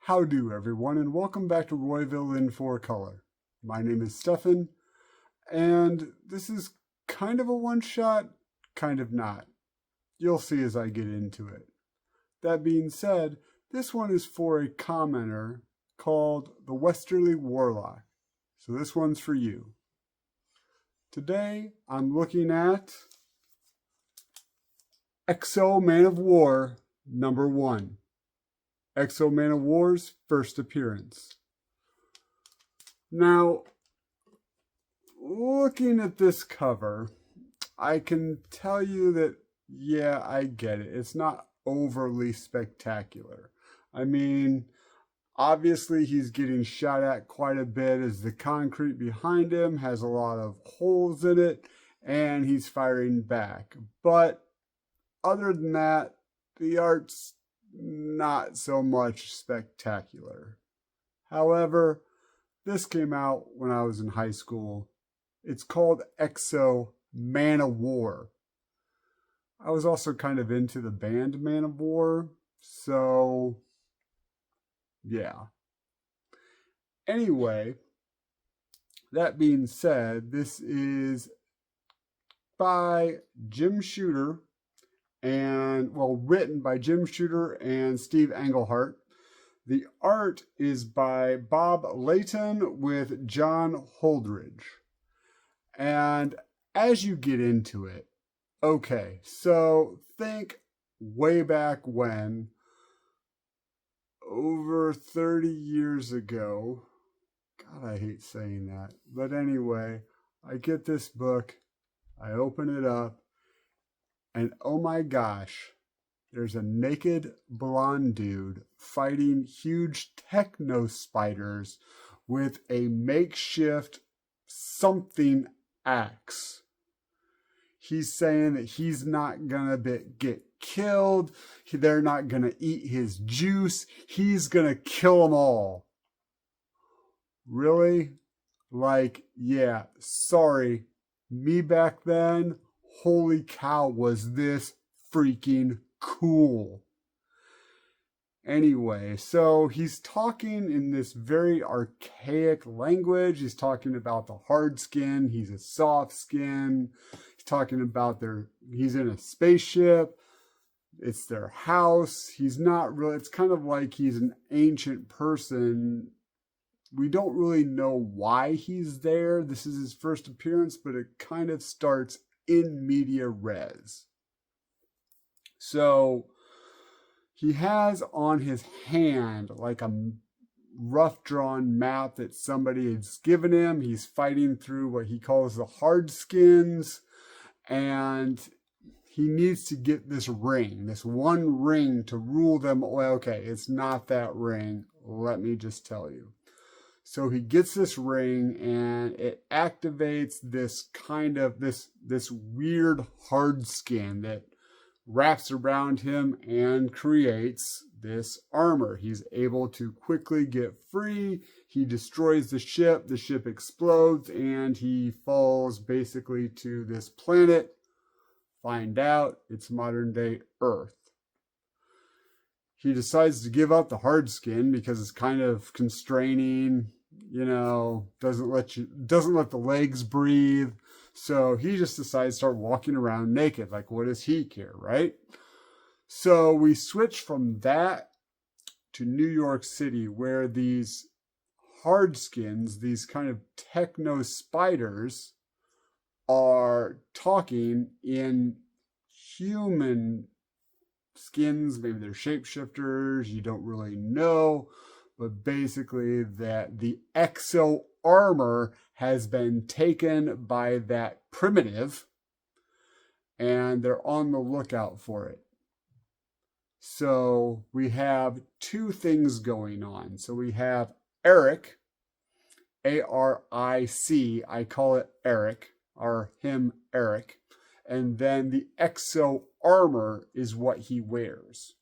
How do everyone, and welcome back to Royville in 4-color. My name is Stefan, and this is kind of a one-shot, kind of not. You'll see as I get into it. That being said, this one is for a commenter called the Westerly Warlock. So this one's for you. Today, I'm looking at XO Manowar #1. XO Manowar's first appearance. Now, looking at this cover, I can tell you that, yeah, I get it. It's not overly spectacular. I mean, obviously he's getting shot at quite a bit as the concrete behind him has a lot of holes in it, and he's firing back. But other than that, the art's not so much spectacular. However, this came out when I was in high school. It's called XO Manowar. I was also kind of into the band Manowar, so yeah. Anyway, that being said, this is by Jim Shooter and, well, written by Jim Shooter and Steve Englehart. The art is by Bob Layton with John Holdridge. And as you get into it, okay, so think way back when, over 30 years ago. God, I hate saying that. But anyway, I get this book, I open it up, and oh my gosh, there's a naked blonde dude fighting huge techno spiders with a makeshift something axe. He's saying that he's not gonna get killed. They're not gonna eat his juice. He's gonna kill them all. Really? Like, yeah, sorry. Me back then, holy cow, was this freaking cool. Anyway, so he's talking in this very archaic language. He's talking about the hard skin. He's a soft skin. He's talking about he's in a spaceship. It's their house. He's not really, it's kind of like he's an ancient person. We don't really know why he's there. This is his first appearance, but it kind of starts in media res. So he has on his hand like a rough drawn map that somebody has given him. He's fighting through what he calls the hard skins, and he needs to get this ring, this one ring to rule them. Well, okay, it's not that ring. Let me just tell you. So he gets this ring and it activates this kind of this weird hard skin that wraps around him and creates this armor. He's able to quickly get free. He destroys the ship explodes, and he falls basically to this planet. Find out it's modern day Earth. He decides to give up the hard skin because it's kind of constraining, doesn't let the legs breathe. So he just decides to start walking around naked. Like, what does he care, right? So we switch from that to New York City, where these hard skins, these kind of techno spiders, are talking in human skins. Maybe they're shapeshifters, you don't really know, but basically that the XO armor has been taken by that primitive, and they're on the lookout for it. So we have two things going on. So we have Eric, A-R-I-C, I call it Eric, or him Eric, and then the XO armor is what he wears.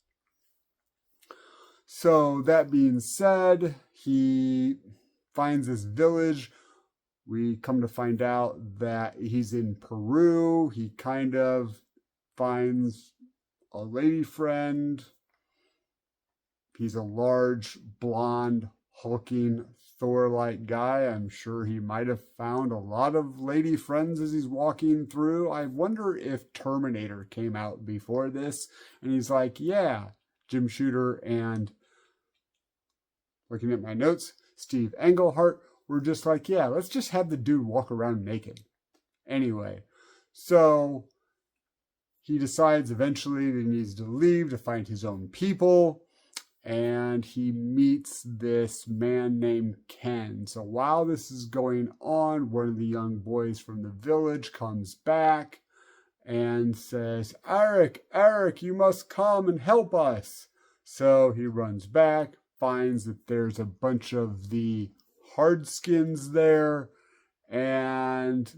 So that being said, he finds this village. We come to find out that he's in Peru. He kind of finds a lady friend. He's a large, blonde, hulking, Thor-like guy. I'm sure he might have found a lot of lady friends as he's walking through. I wonder if Terminator came out before this, and he's like, yeah, Jim Shooter and, looking at my notes, Steve Englehart were just like, yeah, let's just have the dude walk around naked. Anyway, so he decides eventually that he needs to leave to find his own people, and he meets this man named Ken. So while this is going on, one of the young boys from the village comes back and says, Eric, you must come and help us. So he runs back, finds that there's a bunch of the hardskins there, and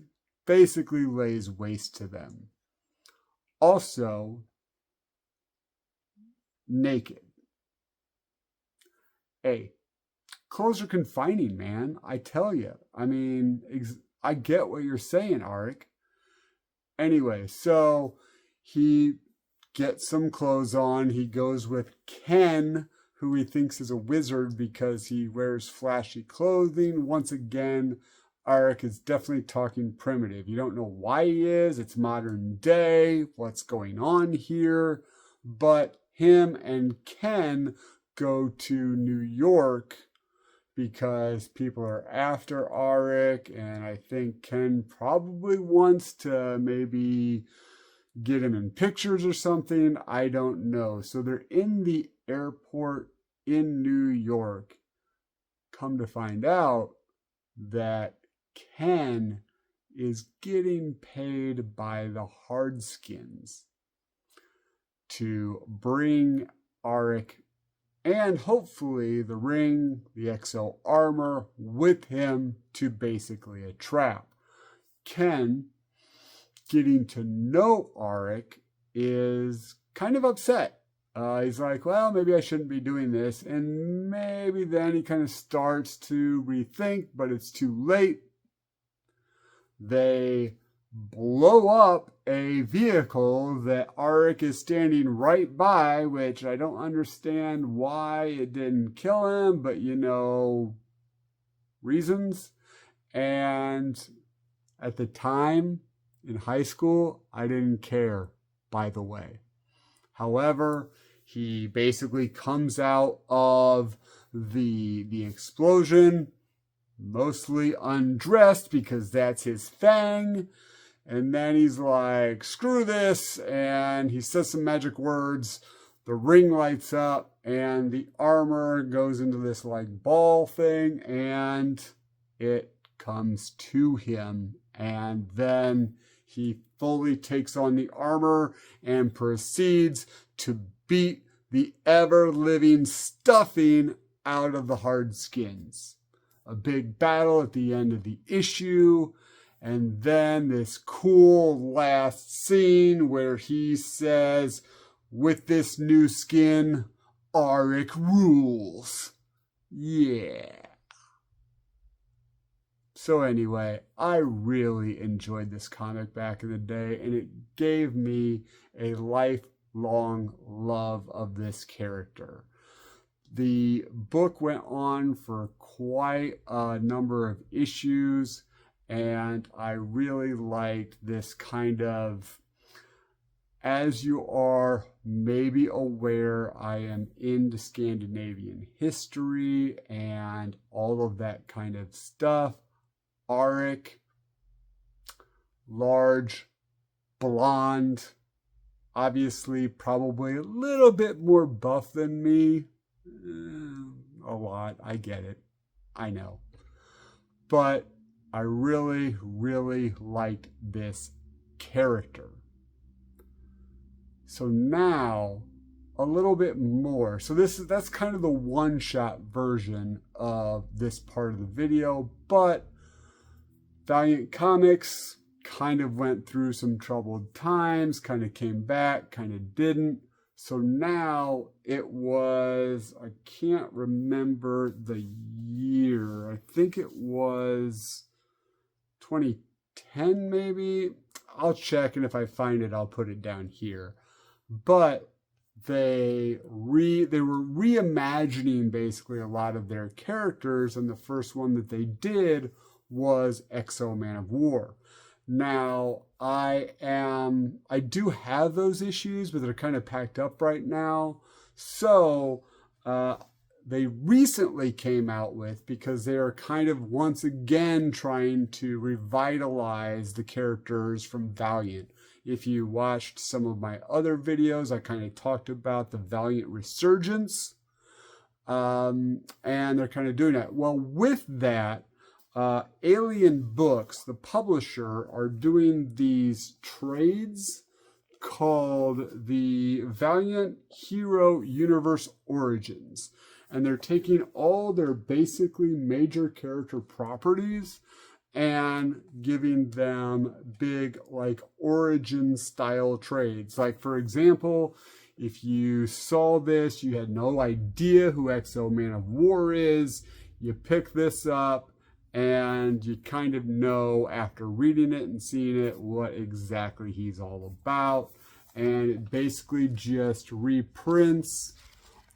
basically lays waste to them. Also, naked. Hey, clothes are confining, man. I tell you. I mean, I get what you're saying, Arik. Anyway, so he gets some clothes on. He goes with Ken, who he thinks is a wizard because he wears flashy clothing. Once again, Arik is definitely talking primitive. You don't know why he is. It's modern day. What's going on here? But him and Ken go to New York because people are after Arik, and I think Ken probably wants to maybe get him in pictures or something. I don't know. So they're in the airport in New York. Come to find out that Ken is getting paid by the hardskins to bring Arik and hopefully the ring, the XO armor, with him to basically a trap. Ken, getting to know Arik, is kind of upset. He's like, well, maybe I shouldn't be doing this. And maybe then he kind of starts to rethink, but it's too late. They blow up a vehicle that Arik is standing right by, which I don't understand why it didn't kill him, but reasons. And at the time in high school, I didn't care, by the way. However, he basically comes out of the explosion mostly undressed because that's his thing. And then he's like, screw this. And he says some magic words. The ring lights up and the armor goes into this like ball thing and it comes to him. And then he fully takes on the armor and proceeds to beat the ever-living stuffing out of the hardskins. A big battle at the end of the issue. And then this cool last scene where he says, with this new skin, Arik rules. Yeah. So anyway, I really enjoyed this comic back in the day, and it gave me a lifelong love of this character. The book went on for quite a number of issues, and I really liked this kind of, as you are maybe aware, I am into Scandinavian history and all of that kind of stuff. Arik, large, blonde, obviously probably a little bit more buff than me. A lot, I get it. I know. But I really, really liked this character. So now, a little bit more. So that's kind of the one-shot version of this part of the video, but Valiant Comics kind of went through some troubled times, kind of came back, kind of didn't. So now it was, I can't remember the year. I think it was 2010 maybe. I'll check, and if I find it, I'll put it down here. But they were reimagining basically a lot of their characters, and the first one that they did was XO Manowar. Now, I do have those issues, but they're kind of packed up right now. So, they recently came out with, because they are kind of once again trying to revitalize the characters from Valiant. If you watched some of my other videos, I kind of talked about the Valiant resurgence. And they're kind of doing that. Well, with that, Alien Books, the publisher, are doing these trades called the Valiant Hero Universe Origins. And they're taking all their basically major character properties and giving them big, like, origin style trades. Like, for example, if you saw this, you had no idea who XO Manowar is, you pick this up and you kind of know after reading it and seeing it what exactly he's all about. And it basically just reprints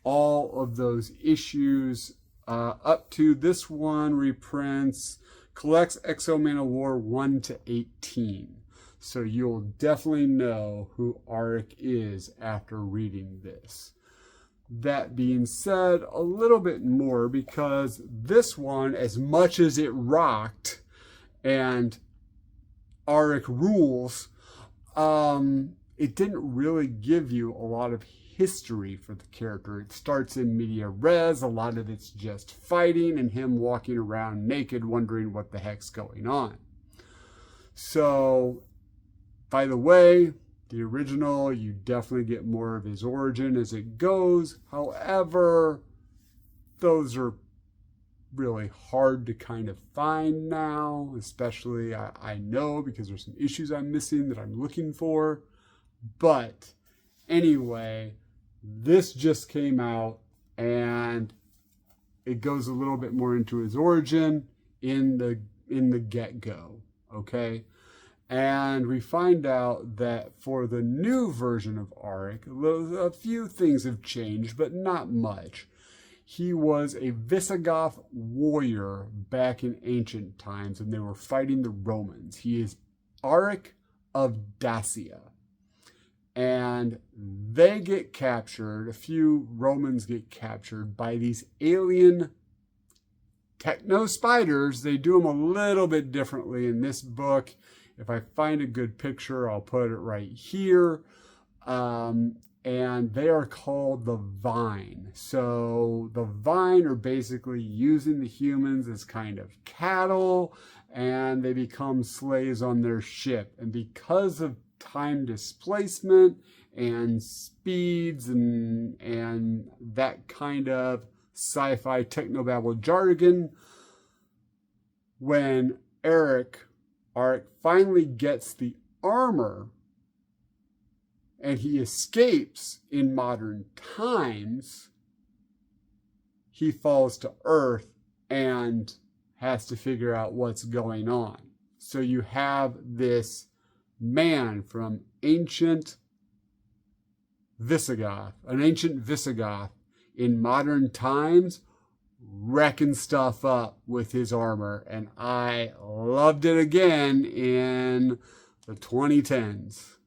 all of those issues up to this one reprints, collects XO Manowar 1 to 18. So you'll definitely know who Auric is after reading this. That being said, a little bit more, because this one, as much as it rocked and Auric rules, it didn't really give you a lot of history for the character. It starts in media res, a lot of it's just fighting and him walking around naked wondering what the heck's going on. So, by the way, the original, you definitely get more of his origin as it goes. However, those are really hard to kind of find now, especially I know because there's some issues I'm missing that I'm looking for. But anyway, this just came out and it goes a little bit more into his origin in the get-go, okay? And we find out that for the new version of Auric, a few things have changed, but not much. He was a Visigoth warrior back in ancient times when they were fighting the Romans. He is Auric of Dacia. And they get captured, a few Romans get captured by these alien techno spiders. They do them a little bit differently in this book. If I find a good picture, I'll put it right here. And they are called the Vine. So the Vine are basically using the humans as kind of cattle, and they become slaves on their ship. And because of time displacement and speeds and that kind of sci-fi technobabble jargon, when Auric finally gets the armor and he escapes in modern times, he falls to Earth and has to figure out what's going on. So you have this man from ancient Visigoth, an ancient Visigoth in modern times, wrecking stuff up with his armor. And I loved it again in the 2010s.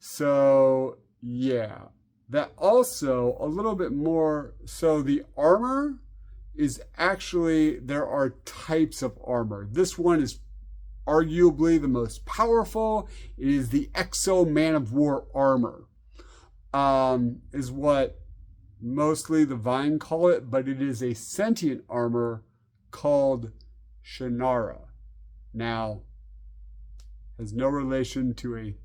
So, yeah. That also, a little bit more, so the armor is actually, there are types of armor. This one is arguably the most powerful. It is the XO Manowar armor, is what mostly the Vine call it, but it is a sentient armor called Shannara. Now, has no relation to a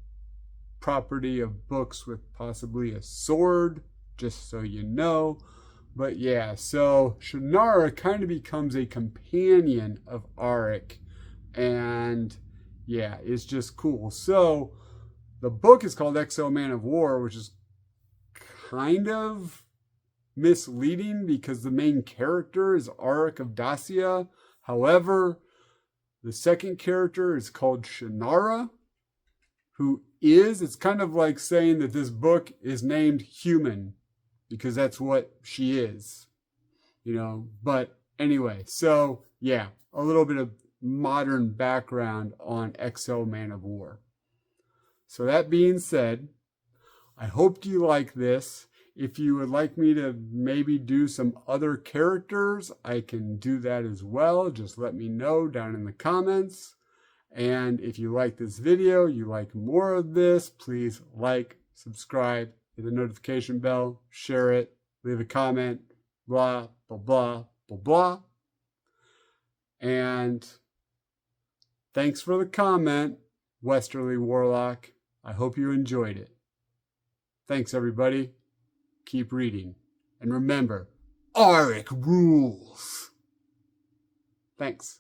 property of books with possibly a sword, just so you know. But yeah, so Shannara kind of becomes a companion of Auric. And yeah, it's just cool. So the book is called XO Manowar, which is kind of misleading because the main character is Auric of Dacia. However, the second character is called Shannara, who is. It's kind of like saying that this book is named Human, because that's what she is, you know. But anyway, so yeah, a little bit of modern background on XO Manowar. So that being said, I hope you like this. If you would like me to maybe do some other characters, I can do that as well. Just let me know down in the comments. And if you like this video, you like more of this, please like, subscribe, hit the notification bell, share it, leave a comment, blah, blah, blah, blah, blah. And thanks for the comment, Westerly Warlock. I hope you enjoyed it. Thanks, everybody. Keep reading. And remember, Auric rules. Thanks.